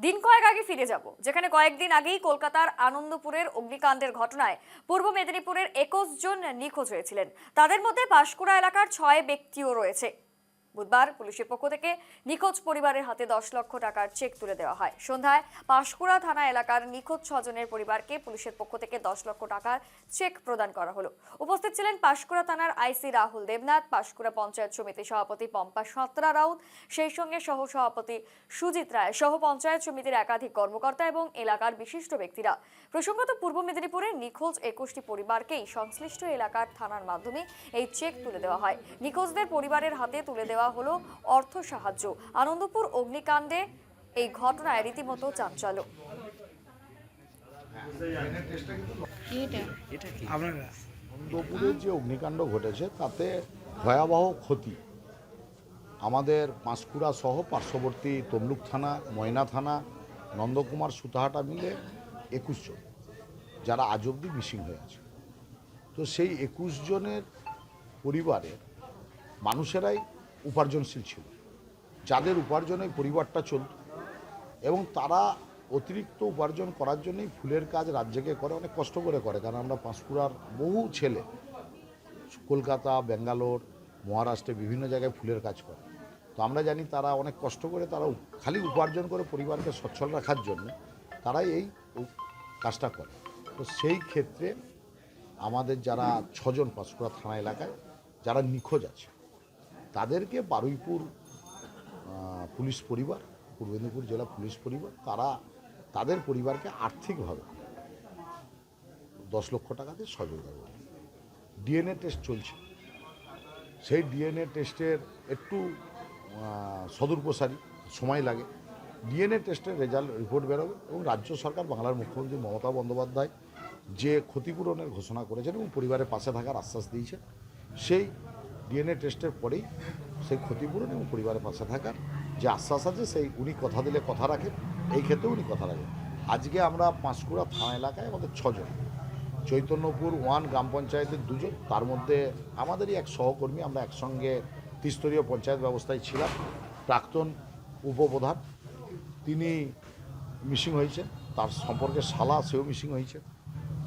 দিন কয়েক আগে ফিরে যাব, যেখানে কয়েকদিন আগেই কলকাতার আনন্দপুরের অগ্নিকাণ্ডের ঘটনায় পূর্ব মেদিনীপুরের 21 জন নিখোঁজ হয়েছিলেন। তাদের মধ্যে পাঁশকুড়া এলাকার 6 ব্যক্তিও রয়েছে। বুধবার পুলিশের পক্ষ থেকে নিখোঁজ পরিবারের হাতে 10 লক্ষ টাকার চেক তুলে দেওয়া হয়। সন্ধ্যায় পাঁশকুড়া থানা এলাকার নিখোঁজ 6 জনের পরিবারকে পুলিশের পক্ষ থেকে 10 লক্ষ টাকার চেক প্রদান করা হলো। উপস্থিত ছিলেন পাঁশকুড়া থানার আইসি রাহুল দেবনাথ, পাঁশকুড়া পঞ্চায়েত সমিতি সভাপতি পম্পা সত্রা রাউত, সেই সঙ্গে সহ সভাপতি সুজিত রায় সহ পঞ্চায়েত সমিতির একাধিক কর্মকর্তা এবং এলাকার বিশিষ্ট ব্যক্তিরা। প্রসঙ্গত, পূর্ব মেদিনীপুরের নিখোঁজ 21টি পরিবারকেই সংশ্লিষ্ট এলাকার থানার মাধ্যমে এই চেক তুলে দেওয়া হয়। নিখোঁজদের পরিবারের হাতে তুলে দেওয়া হলো অর্থ সাহায্য। আনন্দপুর অগ্নিকাণ্ডে এই ঘটনায় রীতিমতো চাঞ্চল্য। আনন্দপুরে যে অগ্নিকাণ্ড ঘটেছে তাতে ভয়াবহ ক্ষতি আমাদের পাঁশকুড়া সহ পার্শ্ববর্তী তমলুক থানা, ময়না থানা, নন্দকুমার, সুতাহাটা মিলে 21 জন যারা আজ অবধি মিসিং হয়ে আছে। তো সেই 21 জনের পরিবারের মানুষেরাই উপার্জনশীল ছিল, যাদের উপার্জনে পরিবারটা চলত, এবং তারা অতিরিক্ত উপার্জন করার জন্যই ফুলের কাজ রাত জেগে করে, অনেক কষ্ট করে করে। কারণ আমরা পাঁশকুড়ার বহু ছেলে কলকাতা, ব্যাঙ্গালোর, মহারাষ্ট্রে বিভিন্ন জায়গায় ফুলের কাজ করে। তো আমরা জানি তারা অনেক কষ্ট করে, তারা খালি উপার্জন করে পরিবারকে সচ্ছল রাখার জন্য তারাই এই কাজটা করে। তো সেই ক্ষেত্রে আমাদের যারা 6 জন পাঁশকুড়া থানা এলাকায় যারা নিখোঁজ আছে তাদেরকে বারুইপুর পুলিশ পরিবার, পূর্ব মেদিনীপুর জেলা পুলিশ পরিবার, তাদের পরিবারকে আর্থিকভাবে 10 লক্ষ টাকাতে সহযোগিতা করে। ডিএনএ টেস্ট চলছে, সেই ডিএনএ টেস্টের একটু সদূরপ্রসারী সময় লাগে। ডিএনএ টেস্টের রেজাল্ট রিপোর্ট বেরোবে এবং রাজ্য সরকার, বাংলার মুখ্যমন্ত্রী মমতা বন্দ্যোপাধ্যায় যে ক্ষতিপূরণের ঘোষণা করেছেন এবং পরিবারের পাশে থাকার আশ্বাস দিয়েছেন, সেই ডিএনএ টেস্টের পরেই সেই ক্ষতিপূরণ এবং পরিবারের পাশে থাকার যে আশ্বাস আছে, সেই উনি কথা দিলে কথা রাখেন, এই ক্ষেত্রেও উনি কথা রাখেন। আজকে আমরা পাঁশকুড়া থানা এলাকায় আমাদের 6 জন, চৈতন্যপুর 1 গ্রাম পঞ্চায়েতের 2 জন, তার মধ্যে আমাদেরই এক সহকর্মী, আমরা একসঙ্গে ত্রিস্তরীয় পঞ্চায়েত ব্যবস্থায় ছিলাম, প্রাক্তন উপপ্রধান, তিনি মিসিং হয়েছে, তার সম্পর্কে শালা সেও মিসিং হয়েছে।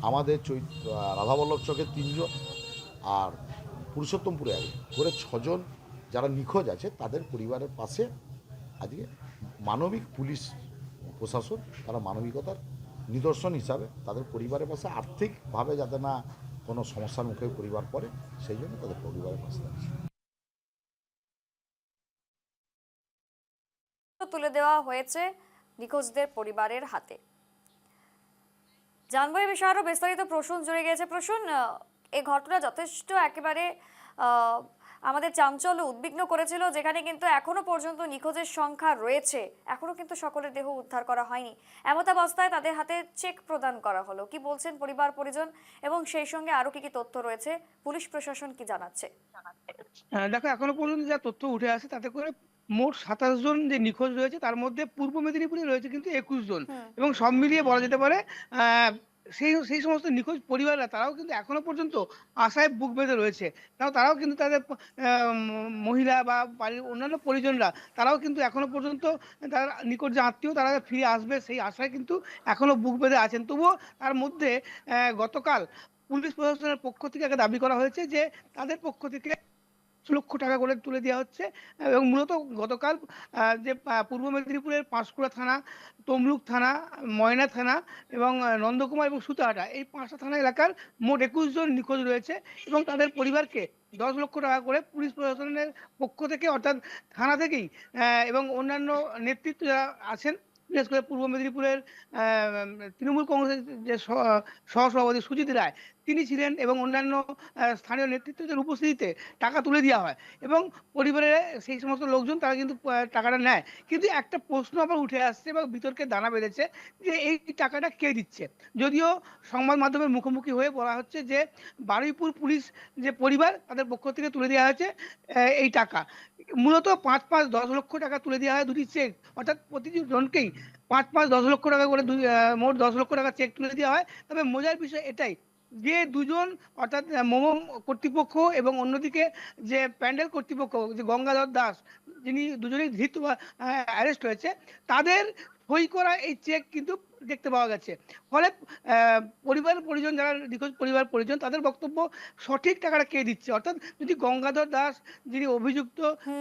আমাদের রাধাবল্লভ চকে 3 জন, আর পুরুষোত্তমপুরে করে 6 জন যারা নিখোঁজ আছে তাদের পরিবারের পাশে আজকে মানবিক পুলিশ প্রশাসন, তারা মানবিকতার নিদর্শন হিসাবে তাদের পরিবারের পাশে আর্থিকভাবে যাতে না কোনো সমস্যার মুখে পরিবার পড়ে, সেই জন্য তাদের পরিবারের পাশে আছে। তুলে দেওয়া হয়েছে নিখোঁজদের পরিবারের হাতে। জানবো এই বিষয়ে আরো বিস্তারিত। প্রসূন জুড়ে গিয়েছে। প্রসূন, এই ঘটনা যথেষ্ট একেবারে আমাদের চাঞ্চল্য উদ্বিগ্ন করেছিল, যেখানে কিন্তু এখনো পর্যন্ত নিখোঁজের সংখ্যা রয়েছে, এখনো কিন্তু সকলের দেহ উদ্ধার করা হয়নি। এমতাবস্থায় তাদের হাতে চেক প্রদান করা হলো, কি বলছেন পরিবার পরিজন, এবং সেই সঙ্গে আরো কি কি তথ্য রয়েছে, পুলিশ প্রশাসন কি জানাচ্ছে? দেখো, এখনো পর্যন্ত যা তথ্য উঠে আসে তাতে করে মোট 27 জন যে নিখোঁজ রয়েছে, তার মধ্যে পূর্ব মেদিনীপুরে রয়েছে কিন্তু 21 জন, এবং সব মিলিয়ে বলা যেতে পারে সেই সেই সমস্ত নিখোঁজ পরিবাররা তারাও কিন্তু এখনো পর্যন্ত আশায় বুক বেঁধে রয়েছে। তারাও কিন্তু তাদের মহিলা বা বাড়ির অন্যান্য পরিজনরা তারাও কিন্তু এখনো পর্যন্ত তার নিকট যে আত্মীয় তারা ফিরে আসবে সেই আশায় কিন্তু এখনো বুক বেঁধে আছেন। তবুও তার মধ্যে গতকাল পুলিশ প্রশাসনের পক্ষ থেকে একটা দাবি করা হয়েছে যে তাদের পক্ষ থেকে লক্ষ টাকা করে তুলে দেওয়া হচ্ছে। এবং মূলত গতকাল যে পূর্ব মেদিনীপুরের পাঁশকুড়া থানা, তমলুক থানা, ময়না থানা এবং নন্দকুমার এবং সুতাহাটা, এই 5টা থানা এলাকার মোট 21 জন নিখোঁজ রয়েছে, এবং তাদের পরিবারকে 10 লক্ষ টাকা করে পুলিশ প্রশাসনের পক্ষ থেকে, অর্থাৎ থানা থেকেই, এবং অন্যান্য নেতৃত্ব যারা আছেন, বিশেষ করে পূর্ব মেদিনীপুরের তৃণমূল কংগ্রেসের যে সহসভাপতি সুজিত রায় তিনি ছিলেন, এবং অন্যান্য স্থানীয় নেতৃত্বদের উপস্থিতিতে টাকা তুলে দেওয়া হয়, এবং পরিবারের সেই সমস্ত লোকজন তারা কিন্তু টাকাটা নেয়। কিন্তু একটা প্রশ্ন আবার উঠে আসছে বা বিতর্কের দানা বেঁধেছে যে এই টাকাটা কে দিচ্ছে। যদিও সংবাদ মাধ্যমের মুখোমুখি হয়ে বলা হচ্ছে যে বারুইপুর পুলিশ যে পরিবার তাদের পক্ষ থেকে তুলে দেওয়া হয়েছে এই টাকা। মূলত 5-5-10 লক্ষ টাকা তুলে দেওয়া হয়, 2টি চেক, অর্থাৎ প্রতিটি জনকেই 5-5-10 লক্ষ টাকা করে মোট 10 লক্ষ টাকা চেক তুলে দেওয়া হয়। তবে মজার বিষয় এটাই যে 2 জন, অর্থাৎ মোমো কর্তৃপক্ষ এবং অন্যদিকে যে প্যান্ডেল কর্তৃপক্ষ যে গঙ্গাধর দাস, যিনি দুজনেই ধৃত বা অ্যারেস্ট হয়েছে, তাদের সই করা এই চেক কিন্তু দেখতে পাওয়া গেছে। ফলে পরিবার পরিজন, যারা নিখোঁজ পরিবার পরিজন, তাদের বক্তব্য সঠিক টাকাটা কে দিচ্ছে, অর্থাৎ যদি গঙ্গাধর দাস যিনি অভিযুক্ত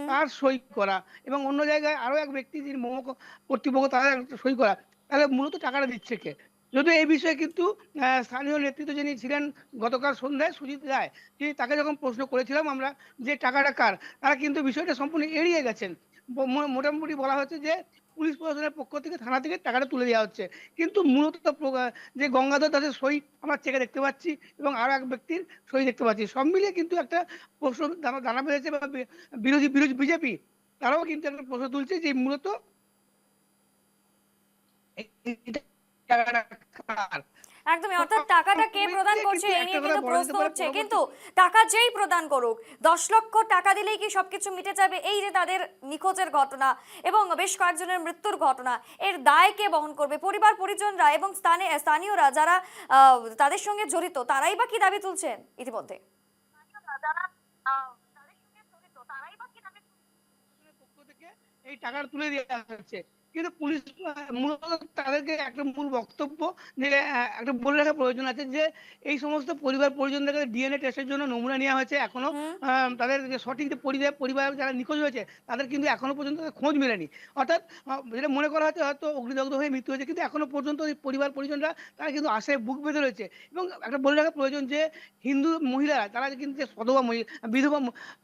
তার সই করা এবং অন্য জায়গায় আরো এক ব্যক্তি যিনি মোমো কর্তৃপক্ষ তার সই করা, তাহলে মূলত টাকাটা দিচ্ছে কে? যদিও এই বিষয়ে কিন্তু স্থানীয় নেতৃত্ব যিনি ছিলেন গতকাল সন্ধ্যায় সুজিত রায়, তিনি তাকে যখন প্রশ্ন করেছিলাম আমরা যে টাকাটা কার, তারা কিন্তু বিষয়টা সম্পূর্ণ এড়িয়ে গেছেন। মোটামুটি বলা হচ্ছে যে পুলিশ প্রশাসনের পক্ষ থেকে, থানা থেকে টাকাটা তুলে দেওয়া হচ্ছে, কিন্তু মূলত যে গঙ্গাধর দাসের সই আমরা চেকে দেখতে পাচ্ছি এবং আরো এক ব্যক্তির সই দেখতে পাচ্ছি। সব মিলিয়ে কিন্তু একটা প্রশ্ন দানা বেঁধেছে, বা বিরোধী বিরোধী বিজেপি তারাও কিন্তু একটা প্রশ্ন তুলছে যে মূলত এই টাকাটা কার। একদমই, অর্থাৎ টাকাটা কে প্রদান করছে এই নিয়ে কিন্তু প্রশ্ন উঠছে, কিন্তু টাকা যেই প্রদান করুক, 10 লক্ষ টাকা দিলেই কি সবকিছু মিটে যাবে? এই যে তাদের নিখোঁজের ঘটনা এবং বেশ কয়েকজনের মৃত্যুর ঘটনা, এর দায় কে বহন করবে? পরিবার পরিজনরা এবং স্থানীয়রা যারা তাদের সঙ্গে জড়িত, তারাই বা কি দাবি তুলছেন ইতিমধ্যে? পক্ষ থেকে এই টাকাটা তুলে দেওয়া হচ্ছে, কিন্তু পুলিশ মূলত তাদেরকে একটা মূল বক্তব্য যে একটা বলে রাখা প্রয়োজন আছে যে এই সমস্ত পরিবার পরিজনদের কাছে ডিএনএ টেস্টের জন্য নমুনা নেওয়া হয়েছে, এখনো তাদের যে সঠিক যে পরিবার যারা নিখোঁজ হয়েছে তাদের কিন্তু এখনো পর্যন্ত খোঁজ মেলেনি। অর্থাৎ যেটা মনে করা হচ্ছে হয়তো অগ্নিদগ্ধ হয়ে মৃত্যু হয়েছে, কিন্তু এখনো পর্যন্ত ওই পরিবার পরিজনরা তারা কিন্তু আশায় বুক বেঁধে রয়েছে। এবং একটা বলে রাখা প্রয়োজন যে হিন্দু মহিলারা তারা কিন্তু যে সধবা বিধবা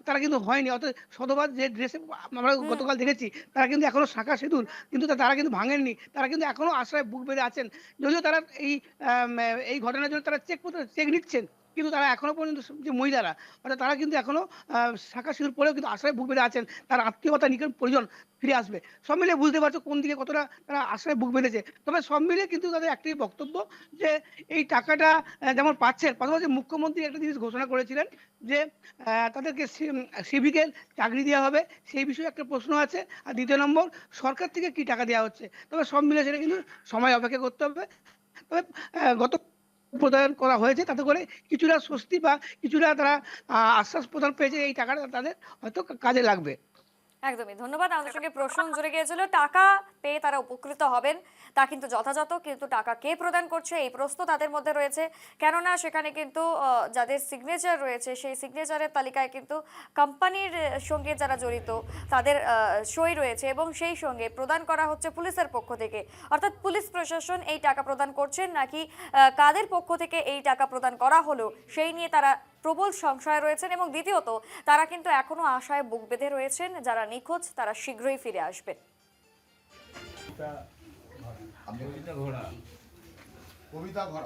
তারা কিন্তু হয়নি, অর্থাৎ সধবা যে ড্রেসে আমরা গতকাল দেখেছি তারা কিন্তু এখনো শাঁখা সিঁদুর কিন্তু তারা কিন্তু ভাঙেননি, তারা কিন্তু এখনো আশ্রয় বুক বেঁধে আছেন। যদিও তারা এই ঘটনার জন্য তারা চেক নিচ্ছেন, কিন্তু তারা এখনো পর্যন্ত যে মহিলারা, অর্থাৎ তারা কিন্তু এখনো শাঁখা সিঁদুর পরেও কিন্তু আশ্রয় বুক বেঁধে আছেন, তার আত্মীয়তা নিকট পরিজন ফিরে আসবে। সব মিলিয়ে বুঝতে পারছো কোন দিকে কতটা তারা আশ্রয় বুক বেঁধেছে। তবে সব মিলিয়ে কিন্তু তাদের একটাই বক্তব্য যে এই টাকাটা যেমন পাচ্ছেন, পাশাপাশি মুখ্যমন্ত্রী একটা জিনিস ঘোষণা করেছিলেন যে তাদেরকে সিভিকের চাকরি দেওয়া হবে, সেই বিষয়ে একটা প্রশ্ন আছে। আর দ্বিতীয় নম্বর, সরকার থেকে কি টাকা দেওয়া হচ্ছে। তবে সব মিলে সেটা কিন্তু সময় অপেক্ষা করতে হবে। তবে গত প্রদান করা হয়েছে, তাতে করে কিছুটা স্বস্তি বা কিছুটা তারা আশ্বাস প্রদান পেয়েছে, এই টাকাটা তাদের হয়তো কাজে লাগবে। একদমই, ধন্যবাদ। আমাদের সঙ্গে প্রশ্ন জুড়ে গিয়েছিল, টাকা পেয়ে তারা উপকৃত হবেন তা কিন্তু যথাযথ, কিন্তু টাকা কে প্রদান করছে এই প্রশ্ন তাদের মধ্যে রয়েছে। কেননা সেখানে কিন্তু যাদের সিগনেচার রয়েছে সেই সিগনেচারের তালিকায় কিন্তু কোম্পানির সঙ্গে যারা জড়িত তাদের সই রয়েছে এবং সেই সঙ্গে প্রদান করা হচ্ছে পুলিশের পক্ষ থেকে। অর্থাৎ পুলিশ প্রশাসন এই টাকা প্রদান করছেন নাকি কাদের পক্ষ থেকে এই টাকা প্রদান করা হলো সেই নিয়ে তারা প্রবল সংশয় রয়েছেন। এবং দ্বিতীয়ত, তারা কিন্তু এখনো আশায় বুক বেঁধে রয়েছেন যারা নিখোঁজ তারা শীঘ্রই ফিরে আসবেন। কবিতা ঘোড়া